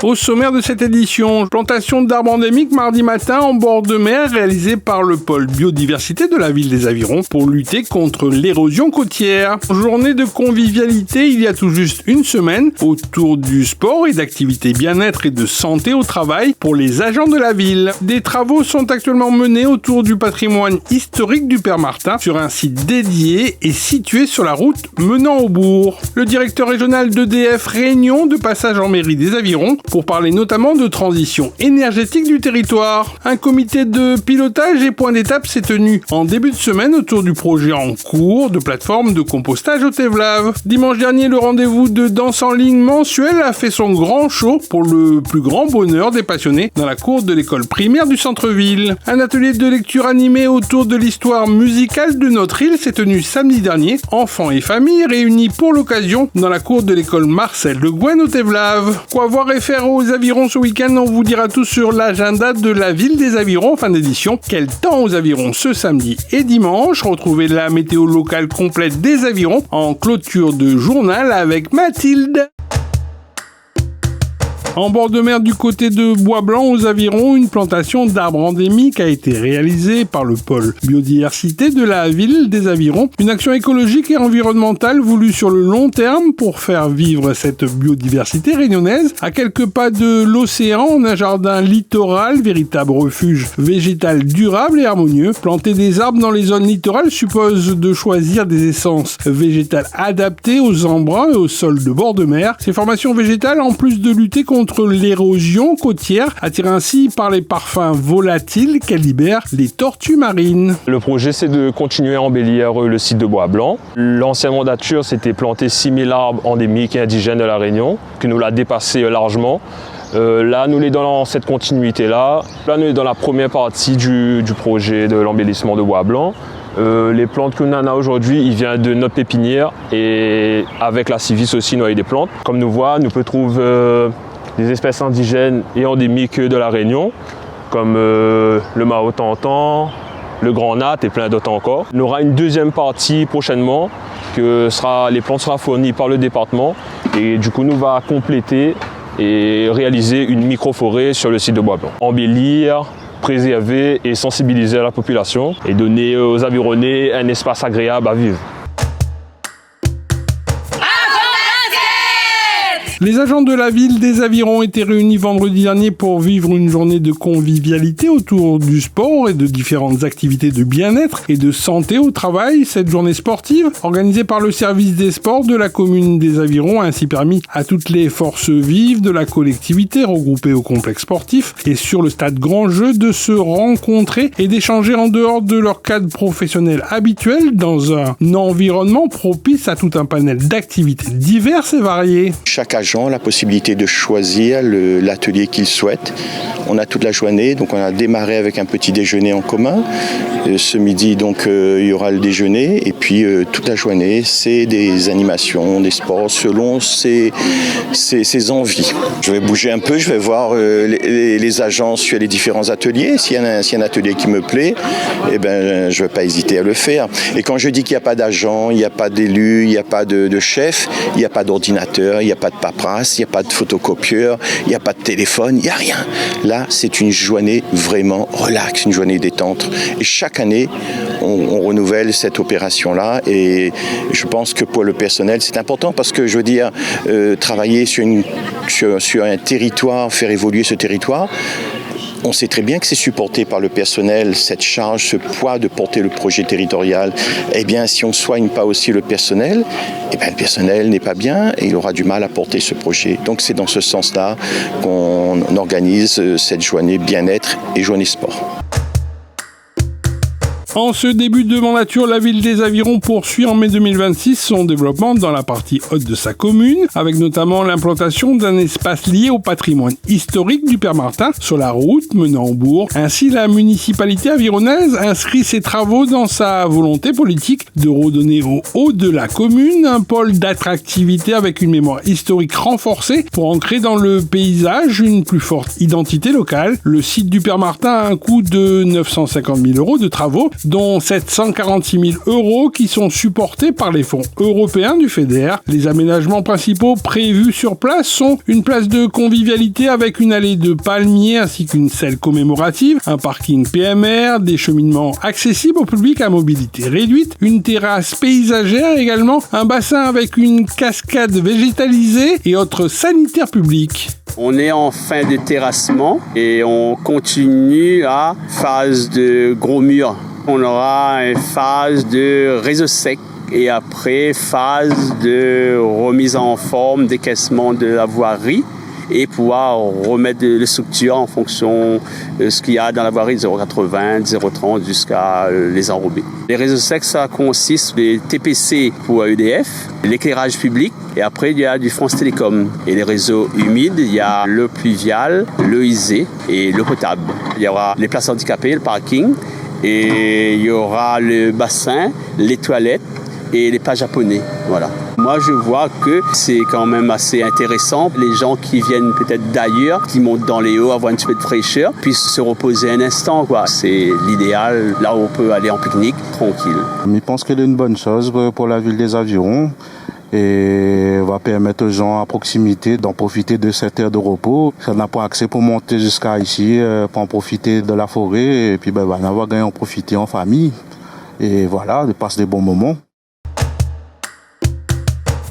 Au sommaire de cette édition, plantation d'arbres endémiques mardi matin en bord de mer réalisée par le pôle biodiversité de la ville des Avirons pour lutter contre l'érosion côtière. Journée de convivialité il y a tout juste une semaine autour du sport et d'activités bien-être et de santé au travail pour les agents de la ville. Des travaux sont actuellement menés autour du patrimoine historique du Père Martin sur un site dédié et situé sur la route menant au bourg. Le directeur régional d'EDF réunion de passage en mairie des Avirons pour parler notamment de transition énergétique du territoire. Un comité de pilotage et point d'étape s'est tenu en début de semaine autour du projet en cours de plateforme de compostage au Tevlav. Dimanche dernier, le rendez-vous de danse en ligne mensuel a fait son grand show pour le plus grand bonheur des passionnés dans la cour de l'école primaire du centre-ville. Un atelier de lecture animé autour de l'histoire musicale de notre île s'est tenu samedi dernier. Enfants et familles réunis pour l'occasion dans la cour de l'école Marcel de Gouin au Tevlav. Quoi voir et faire aux Avirons ce week-end, on vous dira tout sur l'agenda de la ville des Avirons en fin d'édition. Quel temps aux Avirons ce samedi et dimanche. Retrouvez la météo locale complète des Avirons en clôture de journal avec Mathilde. En bord de mer du côté de Bois-Blanc aux Avirons, une plantation d'arbres endémiques a été réalisée par le pôle biodiversité de la ville des Avirons. Une action écologique et environnementale voulue sur le long terme pour faire vivre cette biodiversité réunionnaise. À quelques pas de l'océan, en un jardin littoral, véritable refuge végétal durable et harmonieux. Planter des arbres dans les zones littorales suppose de choisir des essences végétales adaptées aux embruns et aux sols de bord de mer. Ces formations végétales, en plus de lutter contre l'érosion côtière, attirent ainsi par les parfums volatiles qu'elles libèrent les tortues marines. Le projet, c'est de continuer à embellir le site de Bois-Blanc. L'ancienne mandature, c'était planter 6000 arbres endémiques et indigènes de la Réunion, que nous l'a dépassé largement. Là, nous sommes dans cette continuité-là. Là, nous sommes dans la première partie du projet de l'embellissement de Bois-Blanc. Les plantes que nous avons aujourd'hui, ils viennent de notre pépinière et avec la Civis aussi, nous avons des plantes. Comme nous voyons, nous pouvons trouver des espèces indigènes et endémiques de la Réunion, comme le Mao-Tantan, le Grand Nat et plein d'autres encore. Il y aura une deuxième partie prochainement, les plantes seront fournies par le département et du coup nous va compléter et réaliser une micro-forêt sur le site de Bois-Blanc. Embellir, préserver et sensibiliser la population et donner aux Avironnais un espace agréable à vivre. Les agents de la ville des Avirons étaient réunis vendredi dernier pour vivre une journée de convivialité autour du sport et de différentes activités de bien-être et de santé au travail. Cette journée sportive, organisée par le service des sports de la commune des Avirons, a ainsi permis à toutes les forces vives de la collectivité regroupées au complexe sportif et sur le stade Grand Jeu de se rencontrer et d'échanger en dehors de leur cadre professionnel habituel dans un environnement propice à tout un panel d'activités diverses et variées. Chaque agent a la possibilité de choisir l'atelier qu'il souhaite. On a toute la journée, donc on a démarré avec un petit déjeuner en commun. Ce midi, donc, il y aura le déjeuner et puis toute la journée, c'est des animations, des sports selon ses envies. Je vais bouger un peu, je vais voir les agents sur les différents ateliers. S'il y a un atelier qui me plaît, eh ben, je ne vais pas hésiter à le faire. Et quand je dis qu'il n'y a pas d'agent, il n'y a pas d'élu, il n'y a pas de chef, il n'y a pas d'ordinateur, il n'y a pas de paperasse, il n'y a pas de photocopieur, il n'y a pas de téléphone, il n'y a rien. Là, c'est une journée vraiment relax, une journée détente. Et chaque année, on renouvelle cette opération-là. Et je pense que pour le personnel, c'est important parce que, je veux dire, travailler sur un territoire, faire évoluer ce territoire, on sait très bien que c'est supporté par le personnel, cette charge, ce poids de porter le projet territorial. Eh bien, si on ne soigne pas aussi le personnel, eh bien, le personnel n'est pas bien et il aura du mal à porter ce projet. Donc, c'est dans ce sens-là qu'on organise cette journée bien-être et journée sport. En ce début de mandature, la ville des Avirons poursuit en mai 2026 son développement dans la partie haute de sa commune, avec notamment l'implantation d'un espace lié au patrimoine historique du Père Martin sur la route menant au bourg. Ainsi, la municipalité avironnaise inscrit ses travaux dans sa volonté politique de redonner au haut de la commune un pôle d'attractivité avec une mémoire historique renforcée pour ancrer dans le paysage une plus forte identité locale. Le site du Père Martin a un coût de 950 000 € de travaux dont 746 000 € qui sont supportés par les fonds européens du FEDER. Les aménagements principaux prévus sur place sont une place de convivialité avec une allée de palmiers ainsi qu'une selle commémorative, un parking PMR, des cheminements accessibles au public à mobilité réduite, une terrasse paysagère également, un bassin avec une cascade végétalisée et autres sanitaires publics. On est en fin de terrassement et on continue à phase de gros murs. On aura une phase de réseau sec et après phase de remise en forme, décaissement de la voirie et pouvoir remettre les structures en fonction de ce qu'il y a dans la voirie, 0,80, 0,30 jusqu'à les enrobés. Les réseaux secs, ça consiste des TPC pour EDF, l'éclairage public et après il y a du France Télécom. Et les réseaux humides, il y a le pluvial, le ISE et le potable. Il y aura les places handicapées, le parking et il y aura le bassin, les toilettes et les pas japonais. Voilà. Moi, je vois que c'est quand même assez intéressant. Les gens qui viennent peut-être d'ailleurs, qui montent dans les hauts, avoir un petit peu de fraîcheur, puissent se reposer un instant, quoi. C'est l'idéal, là où on peut aller en pique-nique, tranquille. Je pense qu'elle est une bonne chose pour la ville des Avirons et va permettre aux gens à proximité d'en profiter de cette aire de repos. Ça n'a pas accès pour monter jusqu'à ici, pour en profiter de la forêt et puis va en avoir gagné en profiter en famille. Et voilà, de passer des bons moments.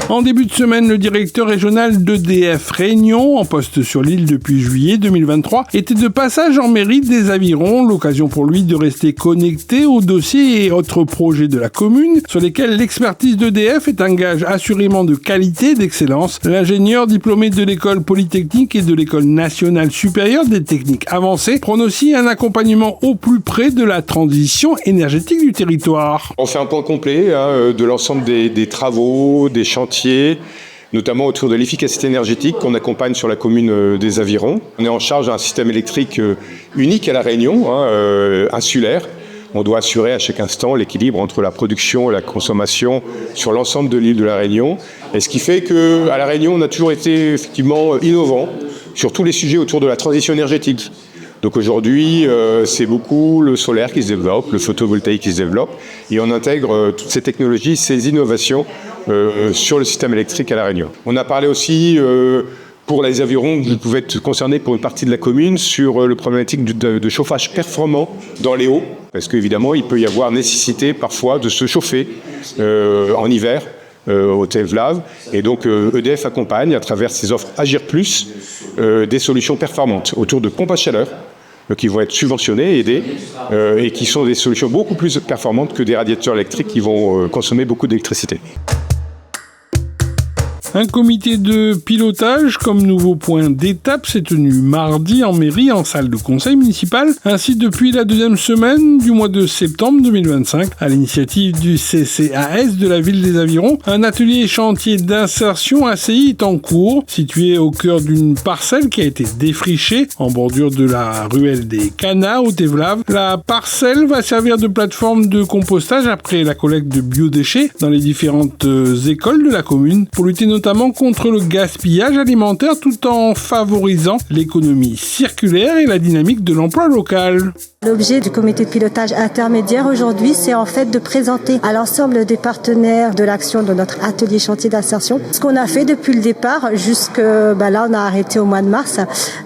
En début de semaine, le directeur régional d'EDF Réunion, en poste sur l'île depuis juillet 2023, était de passage en mairie des Avirons, l'occasion pour lui de rester connecté aux dossiers et autres projets de la commune, sur lesquels l'expertise d'EDF est un gage assurément de qualité et d'excellence. L'ingénieur diplômé de l'école polytechnique et de l'école nationale supérieure des techniques avancées prône aussi un accompagnement au plus près de la transition énergétique du territoire. On fait un point complet de l'ensemble des travaux, des chantiers, notamment autour de l'efficacité énergétique qu'on accompagne sur la commune des Avirons. On est en charge d'un système électrique unique à La Réunion, insulaire. On doit assurer à chaque instant l'équilibre entre la production et la consommation sur l'ensemble de l'île de La Réunion. Et ce qui fait qu'à La Réunion, on a toujours été effectivement innovant sur tous les sujets autour de la transition énergétique. Donc aujourd'hui, c'est beaucoup le solaire qui se développe, le photovoltaïque qui se développe, et on intègre toutes ces technologies, ces innovations sur le système électrique à La Réunion. On a parlé aussi pour les Avirons qui pouvaient être concernés pour une partie de la commune sur le problématique de chauffage performant dans les hauts, parce qu'évidemment, il peut y avoir nécessité parfois de se chauffer en hiver au TEVLAV, et donc EDF accompagne à travers ses offres Agir Plus des solutions performantes autour de pompes à chaleur qui vont être subventionnés, aidés, et qui sont des solutions beaucoup plus performantes que des radiateurs électriques qui vont consommer beaucoup d'électricité. Un comité de pilotage comme nouveau point d'étape s'est tenu mardi en mairie en salle de conseil municipal. Ainsi, depuis la deuxième semaine du mois de septembre 2025, à l'initiative du CCAS de la ville des Avirons, un atelier chantier d'insertion ACI est en cours, situé au cœur d'une parcelle qui a été défrichée en bordure de la ruelle des Canas au Tevlav. La parcelle va servir de plateforme de compostage après la collecte de biodéchets dans les différentes écoles de la commune pour lutter notamment contre le gaspillage alimentaire tout en favorisant l'économie circulaire et la dynamique de l'emploi local. L'objet du comité de pilotage intermédiaire aujourd'hui, c'est en fait de présenter à l'ensemble des partenaires de l'action de notre atelier chantier d'insertion ce qu'on a fait depuis le départ là on a arrêté au mois de mars.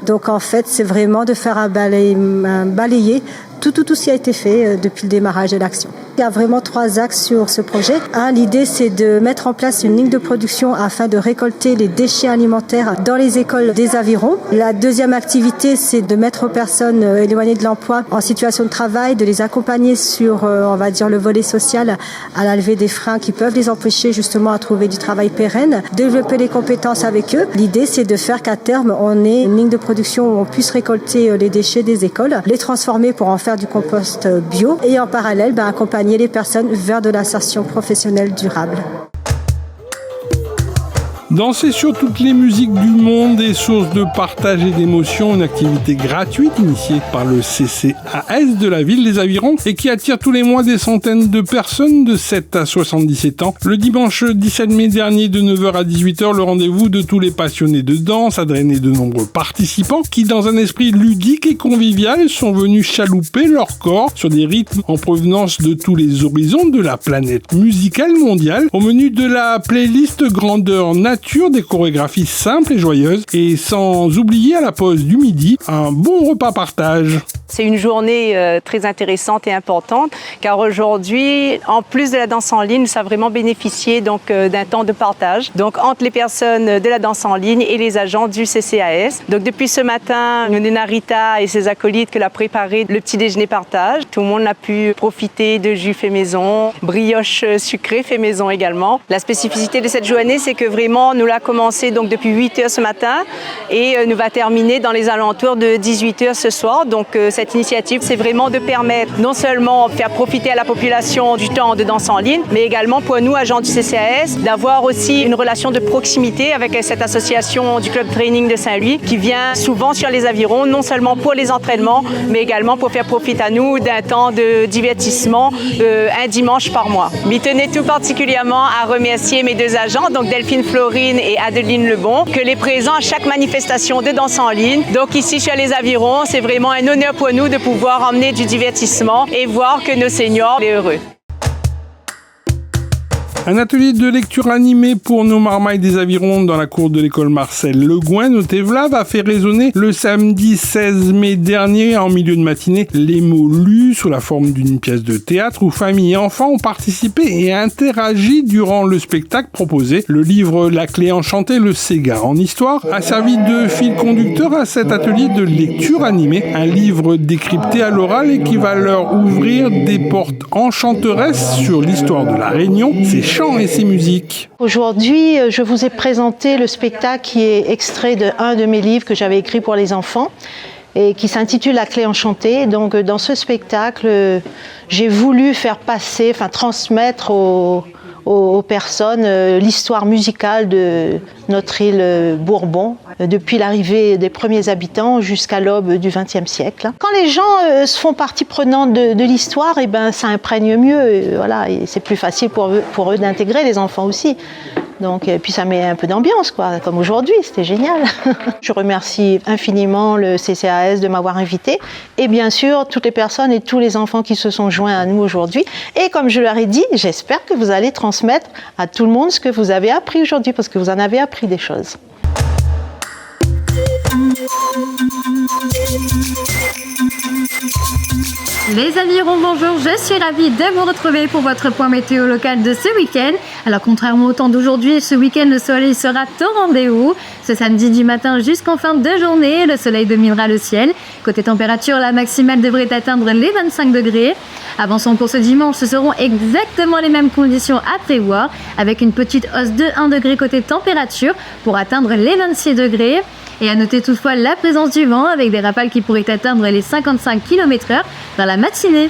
Donc en fait, c'est vraiment de faire un balayer tout ce qui a été fait depuis le démarrage de l'action. Il y a vraiment 3 axes sur ce projet. L'idée, c'est de mettre en place une ligne de production afin de récolter les déchets alimentaires dans les écoles des Avirons. La deuxième activité, c'est de mettre aux personnes éloignées de l'emploi en situation de travail, de les accompagner sur, le volet social à la levée des freins qui peuvent les empêcher justement à trouver du travail pérenne, développer les compétences avec eux. L'idée, c'est de faire qu'à terme, on ait une ligne de production où on puisse récolter les déchets des écoles, les transformer pour en faire du compost bio et en parallèle accompagner les personnes vers de l'insertion professionnelle durable. Danser sur toutes les musiques du monde est source de partage et d'émotion, une activité gratuite initiée par le CCAS de la ville des Avirons et qui attire tous les mois des centaines de personnes de 7 à 77 ans. Le dimanche 17 mai dernier de 9h à 18h, le rendez-vous de tous les passionnés de danse a drainé de nombreux participants qui, dans un esprit ludique et convivial, sont venus chalouper leur corps sur des rythmes en provenance de tous les horizons de la planète musicale mondiale. Au menu de la playlist grandeur nature, des chorégraphies simples et joyeuses et sans oublier à la pause du midi, un bon repas partage. C'est une journée très intéressante et importante car aujourd'hui, en plus de la danse en ligne, ça a vraiment bénéficié d'un temps de partage entre les personnes de la danse en ligne et les agents du CCAS. Donc depuis ce matin, Narita et ses acolytes qui l'ont préparé le petit déjeuner partage. Tout le monde a pu profiter de jus fait maison, brioche sucrée fait maison également. La spécificité de cette journée, c'est que vraiment nous l'avons commencé depuis 8h ce matin et nous va terminer dans les alentours de 18h ce soir. Donc cette initiative, c'est vraiment de permettre non seulement de faire profiter à la population du temps de danse en ligne, mais également pour nous, agents du CCAS, d'avoir aussi une relation de proximité avec cette association du Club Training de Saint-Louis qui vient souvent sur les avirons, non seulement pour les entraînements, mais également pour faire profiter à nous d'un temps de divertissement un dimanche par mois. Je tenais tout particulièrement à remercier mes deux agents, donc Delphine Florine et Adeline Lebon, que les présents à chaque manifestation de danse en ligne. Donc ici chez les avirons, c'est vraiment un honneur pour nous de pouvoir emmener du divertissement et voir que nos seniors sont heureux. Un atelier de lecture animée pour nos marmailles des Avirons dans la cour de l'école Marcel Le Gouin au Tevlav a fait résonner le samedi 16 mai dernier en milieu de matinée les mots lus sous la forme d'une pièce de théâtre où familles et enfants ont participé et interagi durant le spectacle proposé. Le livre La Clé enchantée, le Ségard en histoire, a servi de fil conducteur à cet atelier de lecture animée, un livre décrypté à l'oral et qui va leur ouvrir des portes enchanteresses sur l'histoire de la Réunion, ses chants et ses musiques. Aujourd'hui, je vous ai présenté le spectacle qui est extrait d'un de mes livres que j'avais écrit pour les enfants et qui s'intitule La Clé enchantée. Donc, dans ce spectacle, j'ai voulu transmettre aux personnes l'histoire musicale de notre île Bourbon, depuis l'arrivée des premiers habitants jusqu'à l'aube du XXe siècle. Quand les gens se font partie prenante de l'histoire, ça imprègne mieux, et c'est plus facile pour eux d'intégrer, les enfants aussi. Donc, et puis ça met un peu d'ambiance, comme aujourd'hui, c'était génial. Je remercie infiniment le CCAS de m'avoir invité et bien sûr toutes les personnes et tous les enfants qui se sont joints à nous aujourd'hui. Et comme je leur ai dit, j'espère que vous allez transmettre à tout le monde ce que vous avez appris aujourd'hui parce que vous en avez appris des choses. Les avirons, bonjour, je suis ravie de vous retrouver pour votre point météo local de ce week-end. Alors contrairement au temps d'aujourd'hui, ce week-end le soleil sera au rendez-vous. Ce samedi du matin jusqu'en fin de journée, le soleil dominera le ciel. Côté température, la maximale devrait atteindre les 25 degrés. Avançons pour ce dimanche, ce seront exactement les mêmes conditions à prévoir avec une petite hausse de 1 degré côté température pour atteindre les 26 degrés. Et à noter toutefois la présence du vent avec des rafales qui pourraient atteindre les 55 km/h dans la matinée.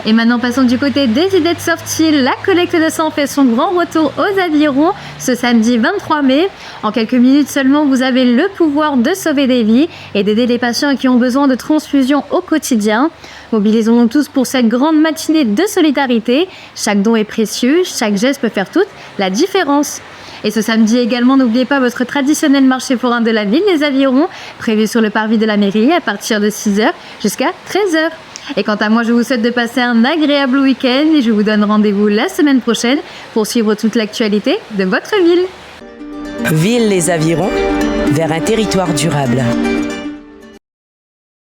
Et maintenant passons du côté des idées de sortie. La collecte de sang fait son grand retour aux avirons ce samedi 23 mai. En quelques minutes seulement, vous avez le pouvoir de sauver des vies et d'aider les patients qui ont besoin de transfusion au quotidien. Mobilisons-nous tous pour cette grande matinée de solidarité. Chaque don est précieux, chaque geste peut faire toute la différence. Et ce samedi également, n'oubliez pas votre traditionnel marché forain de la ville des Avirons, prévu sur le parvis de la mairie à partir de 6h jusqu'à 13h. Et quant à moi, je vous souhaite de passer un agréable week-end et je vous donne rendez-vous la semaine prochaine pour suivre toute l'actualité de votre ville. Ville les Avirons, vers un territoire durable.